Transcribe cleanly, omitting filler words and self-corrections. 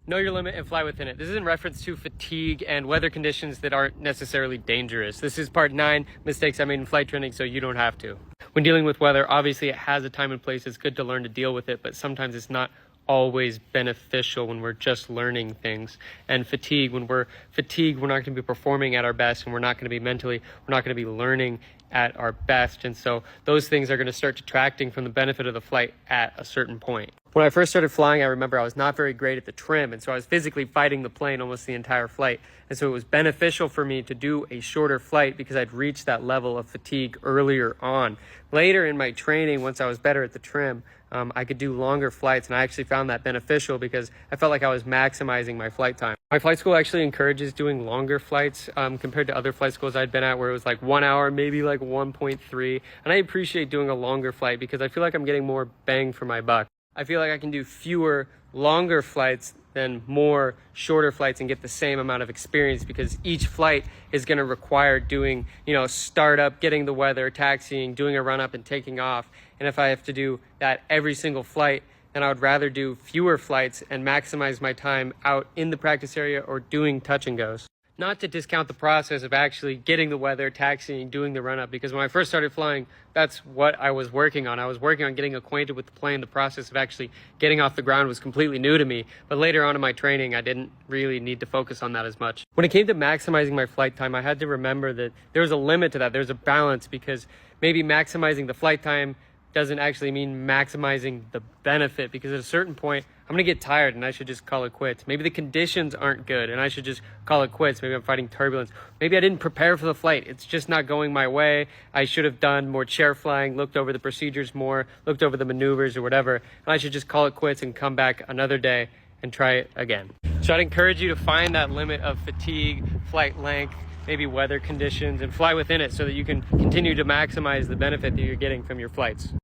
Know your limit and fly within it. This is in reference to fatigue and weather conditions that aren't necessarily dangerous. This is part 9, mistakes I made in flight training so you don't have to. When dealing with weather, obviously it has a time and place. It's good to learn to deal with it, but sometimes it's not always beneficial when we're just learning things. And fatigue, when we're fatigued, we're not going to be performing at our best, and we're not going to be mentally, we're not going to be learning at our best. And so those things are going to start detracting from the benefit of the flight at a certain point. When I first started flying, I remember I was not very great at the trim, and so I was physically fighting the plane almost the entire flight. And so it was beneficial for me to do a shorter flight because I'd reached that level of fatigue earlier on. Later in my training, once I was better at the trim, I could do longer flights, and I actually found that beneficial because I felt like I was maximizing my flight time. My flight school actually encourages doing longer flights compared to other flight schools I'd been at where it was like 1 hour, maybe like 1.3. And I appreciate doing a longer flight because I feel like I'm getting more bang for my buck. I feel like I can do fewer longer flights than more shorter flights and get the same amount of experience because each flight is going to require doing, startup, getting the weather, taxiing, doing a run up and taking off. And if I have to do that every single flight, then I would rather do fewer flights and maximize my time out in the practice area or doing touch and goes. Not to discount the process of actually getting the weather, taxiing, doing the run-up, because when I first started flying, that's what I was working on. I was working on getting acquainted with the plane. The process of actually getting off the ground was completely new to me. But later on in my training, I didn't really need to focus on that as much. When it came to maximizing my flight time, I had to remember that there was a limit to that. There's a balance because maybe maximizing the flight time doesn't actually mean maximizing the benefit, because at a certain point I'm gonna get tired and I should just call it quits. Maybe the conditions aren't good and I should just call it quits. Maybe I'm fighting turbulence. Maybe I didn't prepare for the flight. It's just not going my way. I should have done more chair flying, looked over the procedures more, looked over the maneuvers or whatever, and I should just call it quits and come back another day and try it again. So I'd encourage you to find that limit of fatigue, flight length, maybe weather conditions, and fly within it so that you can continue to maximize the benefit that you're getting from your flights.